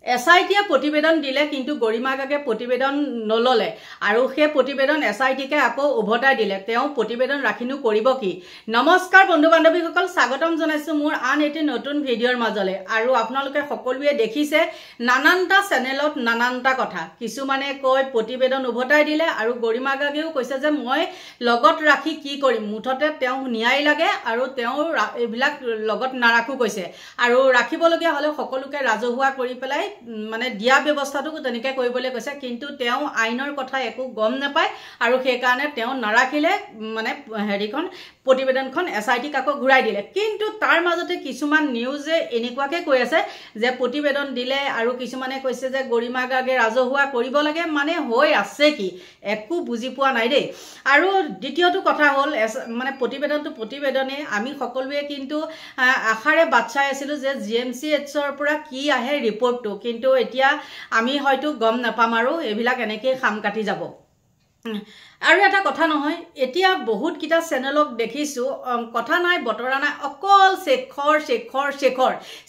এছআইটিয়ে প্ৰতিবেদন দিলে কিন্তু গৰিমা গাগে প্ৰতিবেদন নললে আৰু সেই প্ৰতিবেদন এছআইটিকে আকৌ উভতাই দিলে তেওঁ প্ৰতিবেদন ৰাখিনো কৰিব কি নমস্কাৰ বন্ধু বান্ধৱীসকল স্বাগতম জনাইছো মোৰ আন এটি নতুন ভিডিঅ'ৰ মাজলে আৰু আপোনালোকে সকলোৱে দেখিছে নানানটা চেনেলত নানানটা কথা কিছুমানে কয় প্ৰতিবেদন উভতাই দিলে আৰু গৰিমা গাগেও কৈছে যে মই লগত ৰাখি কি কৰিম মুঠতে তেওঁ ন্যায় লাগে আৰু তেওঁ এইবিলাক লগত নাৰাখো কৈছে আৰু ৰাখিবলগীয়া হলে সকলোকে ৰাজহুৱা কৰি পেলাই মানে দিয়া ব্যৱস্থাটো তেনেকে কৰিবলৈ কৈছে কিন্তু তেওঁ আইনৰ কথা একো গম নাপায় আৰু সেই কাৰণে তেওঁ নাৰাখিলে মানে হেৰিখন প্ৰতিবেদনখন এছআইটি কাকো ঘূৰাই দিলে কিন্তু তাৰ মাজতে কিছুমান নিউজে এনেকুৱাকে কৈ আছে যে প্ৰতিবেদন দিলে আৰু কিছুমানে কৈছে যে গৰিমা গাগে ৰাজহুৱা কৰিব লাগে মানে হৈ আছে কি একো বুজি পোৱা নাই দেই আৰু দ্বিতীয়টো কথা হ'ল মানে প্ৰতিবেদনে আমি সকলোৱে কিন্তু আখাৰে বাচ্চাই আছিলো যে জিএমচিএইচৰ পৰা কি আহে ৰিপৰ্টটো কিন্তু এতিয়া আমি হয়তো গম নাপাম আৰু এইবিলাক এনেকৈ খাম কাটি যাব আৰু এটা কথা নহয় এতিয়া বহুত কিটা চেনেলক দেখিছো কথা নাই বতৰা নাই অকল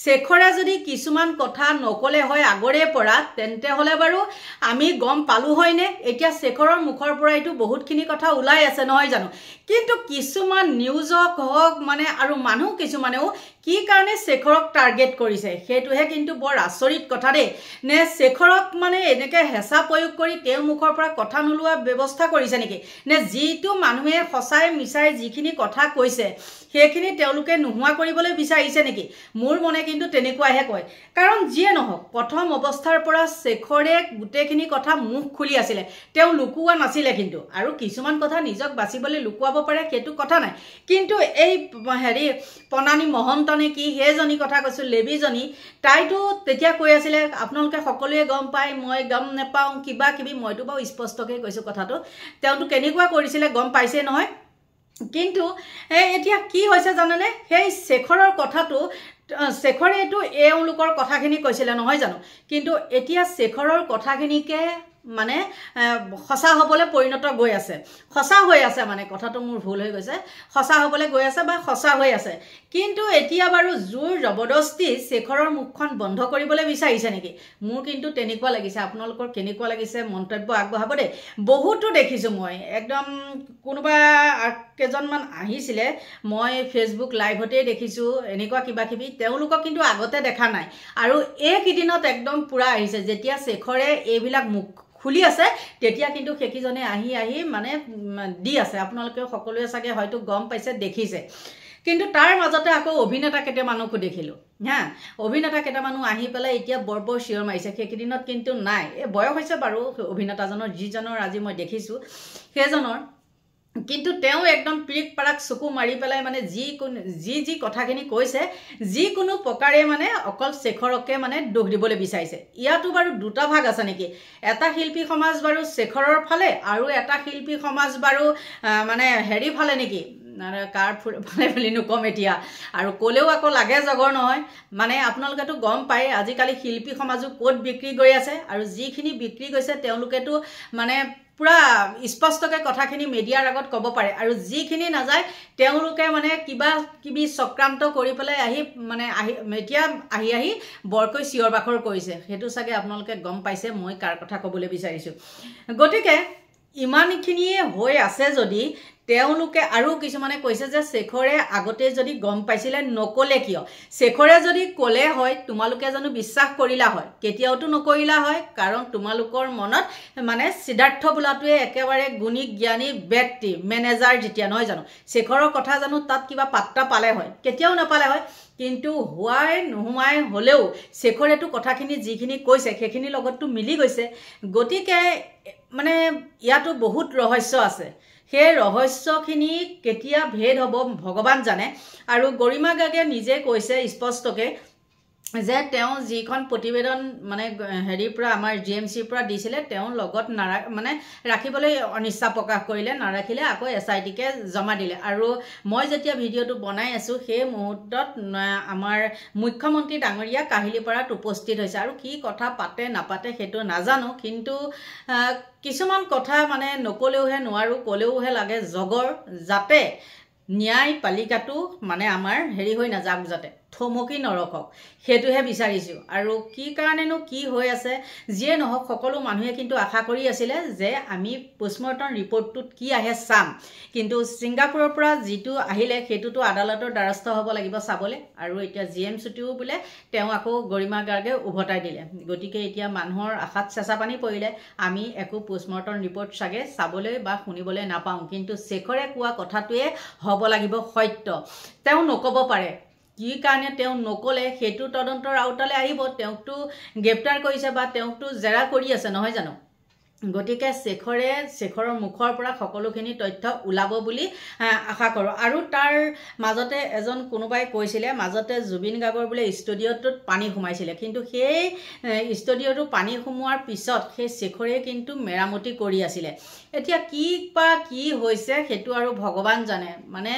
শেখৰে যদি কিছুমান কথা নকলে হয় আগৰে পৰা তেন্তে হলে বাৰু আমি গম পালো হয় নে এতিয়া শেখৰৰ মুখৰ পৰা এইটো বহুতখিনি কথা ওলাই আছে নহয় জানো কিন্তু কিছুমান নিউজক হওক মানে আৰু মানুহ কিছুমানেও কি কাৰণে শেখৰক টাৰ্গেট কৰিছে হেতুহে কিন্তু বৰ আচৰিত কথা দেই নে শেখৰক মানে এনেকে হেঁচা প্ৰয়োগ কৰি তেওঁ মুখৰ পৰা কথা নোলোৱা ব্যৱস্থা কৰিছে নেকি নে যিটো মানুহে সঁচাই মিছাই যিখিনি কথা কৈছে সেইখিনি তেওঁলোকে নোহোৱা কৰিবলৈ বিচাৰিছে নেকি মোৰ মনে কিন্তু তেনেকুৱাহে কয় কাৰণ যিয়ে নহওক প্ৰথম অৱস্থাৰ পৰা শেখৰে গোটেইখিনি কথা মুখ খুলি আছিলে তেওঁ লুকুৱা নাছিলে কিন্তু আৰু কিছুমান কথা নিজক বাচিবলৈ লুকুৱাব পাৰে সেইটো কথা নাই কিন্তু এই হেৰি পনানী মহন্তনে কি হেজনী কথা কৈছো লেবিজনী তাইতো তেতিয়া কৈ আছিলে আপোনালোকে সকলোৱে গম পায় মই গম নাপাওঁ কিবা কিবি মইতো বাৰু স্পষ্টকৈ কৈছো কথাটো তেওঁতো কেনেকুৱা কৰিছিলে গম পাইছে নহয় কিন্তু এতিয়া কি হৈছে জানেনে সেই শেখৰৰ কথাটো শেখৰে এইটো এওঁলোকৰ কথাখিনি কৈছিলে নহয় জানো কিন্তু এতিয়া শেখৰৰ কথাখিনিকে মানে খসা হবলৈ পৰিণত গৈ আছে খসা হৈ আছে মানে কথাটো মোৰ ভুল হৈ গৈছে খসা হবলৈ গৈ আছে বা খসা হৈ আছে কিন্তু এতিয়া বাৰু জোৰ জবৰদস্তি শেখৰৰ মুখখন বন্ধ কৰিবলৈ বিচাৰিছে নেকি মোৰ কিন্তু তেনেকুৱা লাগিছে আপোনালোকৰ কেনেকুৱা লাগিছে মন্তব্য আগবঢ়াব দেই বহুতো দেখিছো মই একদম কোনোবা কেজনমান আহিছিলে মই ফেসবুক লাইভতে দেখিছো এনেকুৱা কিবা কিবি তেওঁলোকক কিন্তু আগতে দেখা নাই আৰু এই কিদিনত একদম পুৰা আহিছে যেতিয়া শেখৰে এইবিলাক মুখ খুলি আছে তেতিয়া কিন্তু হেকিজনে আহি মানে দি আছে আপোনালোকে সকলোৱে চাগে হয়তো গম পাইছে দেখিছে কিন্তু তাৰ মাজতে আকৌ অভিনেতা কেইটামানকো দেখিলো হ্যাঁ অভিনেতা কেইটামানো আহি পেলাই এতিয়া বৰবৰ শিয়ৰ মাৰিছে হেকিদিনত কিন্তু নাই এই বয়স হৈছে বাৰু অভিনেতাজনৰ যিজনৰ আজি মই দেখিছো সেইজনৰ কিন্তু তেওঁ একদম পিক পাৰাক চকু মাৰি পেলাই মানে যি কথাখিনি কৈছে যিকোনো প্ৰকাৰে মানে অকল শেখৰকে মানে দোষ দিবলৈ বিচাৰিছে ইয়াতো বাৰু দুটা ভাগ আছে নেকি এটা শিল্পী সমাজ বাৰু শেখৰৰ ফালে আৰু এটা শিল্পী সমাজ বাৰু মানে হেৰি ফালে নেকি কাৰ ফালে বুলিনো কম এতিয়া আৰু ক'লেও আকৌ লাগে জগৰ নহয় মানে আপোনালোকেতো গম পায় আজিকালি শিল্পী সমাজো ক'ত বিক্ৰী গৈ আছে আৰু যিখিনি বিক্ৰী গৈছে তেওঁলোকেতো মানে পুৰা স্পষ্টকৈ কথাখিনি মিডিয়াৰ আগত ক'ব পাৰে আৰু যিখিনি নাযায় তেওঁলোকে মানে কিবা কিবি চক্ৰান্ত কৰি পেলাই এতিয়া আহি বৰকৈ চিঞৰ বাখৰ কৰিছে সেইটো চাগে আপোনালোকে গম পাইছে মই কাৰ কথা ক'বলৈ বিচাৰিছো গতিকে ইমানখিনিয়ে হৈ আছে যদি তেওঁলোকে আৰু কিছুমানে কৈছে যে শেখৰে আগতে যদি গম পাইছিলে নকলে কিয় শেখৰে যদি ক'লে হয় তোমালোকে জানো বিশ্বাস কৰিলা হয় কেতিয়াওতো নকৰিলা হয় কাৰণ তোমালোকৰ মনত মানে সিদ্ধাৰ্থ বোলাটোৱে একেবাৰে গুণী জ্ঞানী ব্যক্তি মেনেজাৰ যেতিয়া নহয় জানো শেখৰৰ কথা জানো তাত কিবা পাত্তা পালে হয় কেতিয়াও নাপালে হয় কিন্তু হোৱাই নোহোৱাই হলেও শেখৰেটো কথাখিনি যিখিনি কৈছে সেইখিনি লগতটো মিলি গৈছে গতিকে মানে ইয়াতো বহুত ৰহস্য আছে সেই ৰহস্যখিনি কেতিয়া ভেদ হ'ব ভগৱান জানে আৰু গৰিমা গাগে নিজে কৈছে স্পষ্টকৈ যে তেওঁ যিখন প্ৰতিবেদন মানে হেৰিৰ পৰা আমাৰ জিএমচিৰ পৰা দিছিলে তেওঁ লগত মানে ৰাখিবলৈ অনিচ্ছা প্ৰকাশ কৰিলে নাৰাখিলে আকৌ এছআইটিকে জমা দিলে আৰু মই যেতিয়া ভিডিঅ'টো বনাই আছো সেই মুহূৰ্তত আমাৰ মুখ্যমন্ত্ৰী ডাঙৰীয়া কাহিলীপাৰাত উপস্থিত হৈছে আৰু কি কথা পাতে নাপাতে সেইটো নাজানো কিন্তু কিছুমান কথা মানে নকলেওহে নোৱাৰো ক'লেওহে লাগে জগৰ যাতে ন্যায় পালিকাটো মানে আমাৰ হেৰি হৈ নাযাওক যাতে থমকি নৰখক সেইটোহে বিচাৰিছোঁ আৰু কি কাৰণেনো কি হৈ আছে যিয়ে নহওক সকলো মানুহে কিন্তু আশা কৰি আছিলে যে আমি পোষ্টমৰ্টম ৰিপৰ্টটোত কি আহে চাম কিন্তু ছিংগাপুৰৰ পৰা যিটো আহিলে সেইটোতো আদালতৰ দ্বাৰস্থ হ'ব লাগিব চাবলৈ আৰু এতিয়া GMCটোও বোলে তেওঁ আকৌ গৰিমা গাৰ্গে উভতাই দিলে গতিকে এতিয়া মানুহৰ আশাত চেঁচা পানী পৰিলে আমি একো পোষ্টমৰ্টম ৰিপৰ্ট চাগে চাবলৈ বা শুনিবলৈ নাপাওঁ কিন্তু শেখৰে কোৱা কথাটোৱে হ'ব লাগিব সত্য তেওঁ নক'ব পাৰে কি কাৰণে তেওঁ নকলে সেইটো তদন্তৰ আওতালে আহিব তেওঁকটো গ্ৰেপ্তাৰ কৰিছে বা তেওঁকটো জেৰা কৰি আছে নহয় জানো গতিকে শেখৰৰ মুখৰ পৰা সকলোখিনি তথ্য ওলাব বুলি আশা কৰোঁ আৰু তাৰ মাজতে এজন কোনোবাই কৈছিলে মাজতে জুবিন গাৰ্গৰ বোলে ষ্টুডিঅ'টোত পানী সোমাইছিলে কিন্তু সেই ষ্টুডিঅ'টো পানী সোমোৱাৰ পিছত সেই শেখৰে কিন্তু মেৰামতি কৰি আছিলে এতিয়া কি হৈছে সেইটো আৰু ভগৱান জানে মানে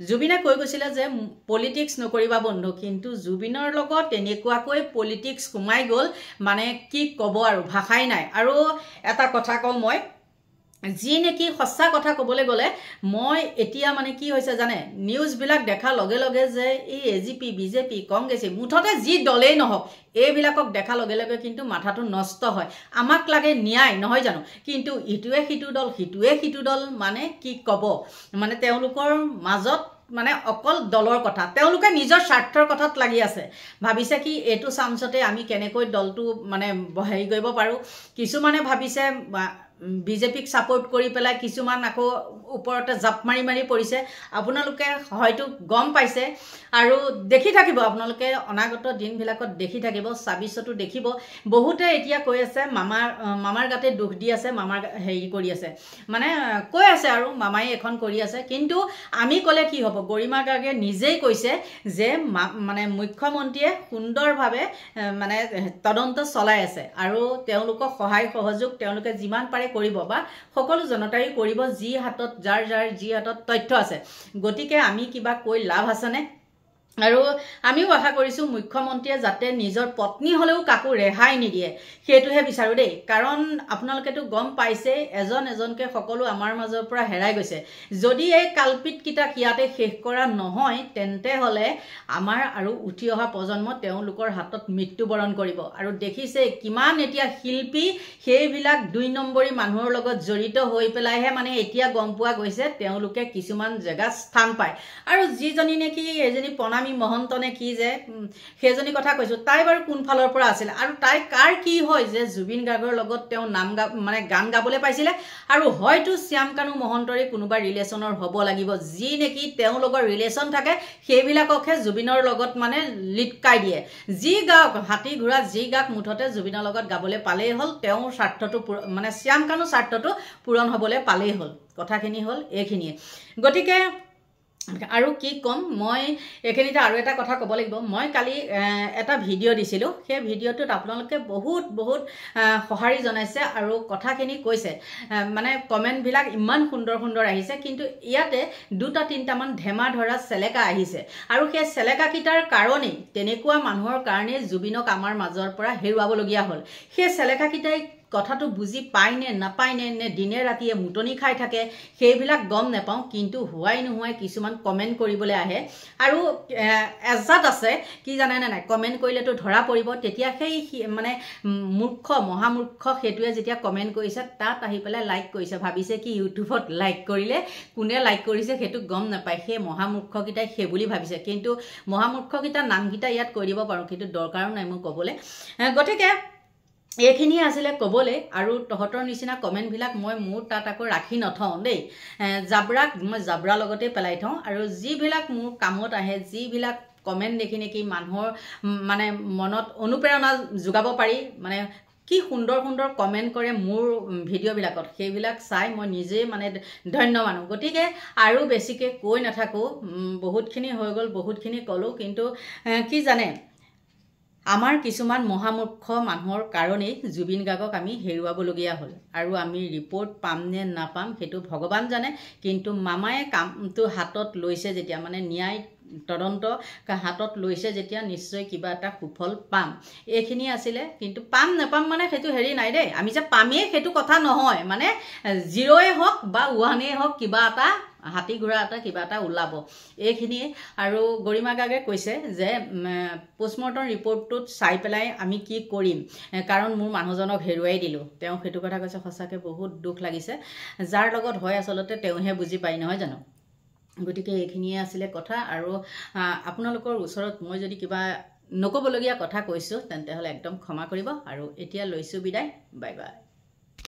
জুবিনে কৈ গৈছিলে যে পলিটিক্স নকৰিবা বন্ধু কিন্তু জুবিনৰ লগত তেনেকুৱাকৈ পলিটিক্স সোমাই গ'ল মানে কি ক'ব আৰু ভাষাই নাই আৰু এটা কথা কওঁ মই যি নেকি সঁচা কথা ক'বলৈ গ'লে মই এতিয়া মানে কি হৈছে জানে নিউজবিলাক দেখাৰ লগে লগে যে এই AGP BJP কংগ্ৰেছ মুঠতে যি দলেই নহওক এইবিলাকক দেখাৰ লগে লগে কিন্তু মাথাটো নষ্ট হয় আমাক লাগে ন্যায় নহয় জানো কিন্তু ইটোৱে সিটো দল মানে কি ক'ব মানে তেওঁলোকৰ মাজত মানে অকল দলৰ কথা তেওঁলোকে নিজৰ স্বাৰ্থৰ কথাত লাগি আছে ভাবিছে কি এইটো চান্সতে আমি কেনেকৈ দলটো মানে হেৰি কৰিব পাৰোঁ কিছুমানে ভাবিছে বিজেপিক সাপোৰ্ট কৰি পেলাই কিছুমান আকৌ ওপৰতে জাপ মাৰি পৰিছে আপোনালোকে হয়তো গম পাইছে আৰু দেখি থাকিব আপোনালোকে অনাগত দিনবিলাকত দেখি থাকিব ২৬তো দেখিব বহুতে এতিয়া কৈ আছে মামাৰ গাতে দুখ দি আছে মামাৰ হেৰি কৰি আছে মানে কৈ আছে আৰু মামাই এখন কৰি আছে কিন্তু আমি ক'লে কি হ'ব গৰিমা গাৰ্গে নিজেই কৈছে যে মানে মুখ্যমন্ত্ৰীয়ে সুন্দৰভাৱে মানে তদন্ত চলাই আছে আৰু তেওঁলোকক সহায় সহযোগ তেওঁলোকে যিমান পাৰে কৰিব বা সকলো জনতাই কৰিব যি হাতত যাৰ যি হাতত তথ্য আছে গতিকে আমি কিবা কৈ লাভ আছেনে আৰু আমিও আশা কৰিছোঁ মুখ্যমন্ত্ৰীয়ে যাতে নিজৰ পত্নী হলেও কাকো ৰেহাই নিদিয়ে সেইটোহে বিচাৰো দেই কাৰণ আপোনালোকেতো গম পাইছে এজনকে সকলো আমাৰ মাজৰ পৰা হেৰাই গৈছে যদি এই কালপিত কিটা কিয়াতে শেষ কৰা নহয় তেন্তে হলে আমাৰ আৰু উঠি অহা প্ৰজন্ম তেওঁলোকৰ হাতত মৃত্যুবৰণ কৰিব আৰু দেখিছে কিমান এতিয়া শিল্পী সেইবিলাক ২ নম্বৰী মানুহৰ লগত জড়িত হৈ পেলাইহে মানে এতিয়া গম পোৱা গৈছে তেওঁলোকে কিছুমান জেগা স্থান পায় আৰু যিজনী নেকি এজনী প্ৰণামী মহন্তনে কি যে সেইজনী কথা কৈছো তাই বাৰু কোন ফালৰ পৰা আছিল আৰু তাই কাৰ কি হয় যে জুবিন গাৰ্গৰ লগত তেওঁ নাম মানে গান গাবলৈ পাইছিলে আৰু হয়তো শ্যামকানু মহন্তৰে কোনোবা ৰিলেচনৰ হ'ব লাগিব যি নেকি তেওঁ লগৰ ৰিলেচন থাকে সেইবিলাককহে জুবিনৰ লগত মানে লিটকাই দিয়ে যি গাওক হাতী ঘোঁৰা যি গাক মুঠতে জুবিনৰ লগত গাবলৈ পালেই হ'ল তেওঁৰ স্বাৰ্থটো মানে শ্যামকানু স্বাৰ্থটো পূৰণ হ'বলৈ পালেই হ'ল কথাখিনি হ'ল এইখিনিয়ে গতিকে আৰু কি কম মই এখিনিতে আৰু এটা কথা ক'ব লাগিব মই কালি এটা ভিডিঅ' দিছিলোঁ সেই ভিডিঅ'টোত আপোনালোকে বহুত সঁহাৰি জনাইছে আৰু কথাখিনি কৈছে মানে কমেণ্টবিলাক ইমান সুন্দৰ আহিছে কিন্তু ইয়াতে ২-৩টামান ধেমা ধৰা চেলেকা আহিছে আৰু সেই চেলেকাকেইটাৰ কাৰণেই তেনেকুৱা মানুহৰ কাৰণে জুবিনক আমাৰ মাজৰ পৰা হেৰুৱাবলগীয়া হ'ল সেই চেলেকাকেইটাই কথাটো বুজি পায় নে নাপায় নে দিনে ৰাতিয়ে মুটনি খাই থাকে সেইবিলাক গম নাপাওঁ কিন্তু হোৱাই নোহোৱাই কিছুমান কমেণ্ট কৰিবলৈ আহে আৰু এজাত আছে কি জানে নে নাই কমেণ্ট কৰিলেতো ধৰা পৰিব তেতিয়া সেই মানে মহামূৰ্খ সেইটোৱে যেতিয়া কমেণ্ট কৰিছে তাত আহি পেলাই লাইক কৰিছে ভাবিছে কি ইউটিউবত লাইক কৰিলে কোনে লাইক কৰিছে সেইটো গম নাপায় সেই মহামূৰ্খকেইটাই সেই বুলি ভাবিছে কিন্তু মহামূৰ্খকেইটাৰ নামকেইটা ইয়াত কৈ দিব পাৰোঁ কিন্তু দৰকাৰো নাই মোক ক'বলৈ গতিকে এইখিনি আছিলে ক'বলৈ আৰু তহঁতৰ নিচিনা কমেণ্টবিলাক মই মোৰ তাত আকৌ ৰাখি নথওঁ দেই মই জাবৰা লগতে পেলাই থওঁ আৰু যিবিলাক মোৰ কামত আহে যিবিলাক কমেণ্ট দেখি নেকি মানুহৰ মানে মনত অনুপ্ৰেৰণা যোগাব পাৰি মানে কি সুন্দৰ কমেণ্ট কৰে মোৰ ভিডিঅ'বিলাকত সেইবিলাক চাই মই নিজে মানে ধন্য মানুহ গতিকে আৰু বেছিকৈ কৈ নাথাকোঁ বহুতখিনি হৈ গ'ল বহুতখিনি ক'লোঁ কিন্তু কি জানে আমাৰ কিছুমান মহামূৰ্খ মানুহৰ কাৰণেই জুবিন গাৰ্গক আমি হেৰুৱাবলগীয়া হ'ল আৰু আমি ৰিপৰ্ট পাম নে নাপাম সেইটো ভগৱান জানে কিন্তু মামায়ে কামটো হাতত লৈছে যেতিয়া মানে ন্যায় তদন্ত হাতত লৈছে যেতিয়া নিশ্চয় কিবা এটা সুফল পাম এইখিনি আছিলে কিন্তু পাম নাপাম মানে সেইটো হেৰি নাই দেই আমি যে পামেই সেইটো কথা নহয় মানে 0 হওক বা 1 হওক কিবা এটা হাতী ঘোঁৰা এটা কিবা এটা ওলাব এইখিনিয়ে আৰু গৰিমা গাৰ্গে কৈছে যে পোষ্টমৰ্টম ৰিপৰ্টটোত চাই পেলাই আমি কি কৰিম কাৰণ মোৰ মানুহজনক হেৰুৱাই দিলোঁ তেওঁ সেইটো কথা কৈছে সঁচাকৈ বহুত দুখ লাগিছে যাৰ লগত হয় আচলতে তেওঁহে বুজি পায় নহয় জানো গতিকে এইখিনিয়ে আছিলে কথা আৰু আপোনালোকৰ ওচৰত মই যদি কিবা নক'বলগীয়া কথা কৈছোঁ তেন্তে হ'লে একদম ক্ষমা কৰিব আৰু এতিয়া লৈছোঁ বিদায় বাই বাই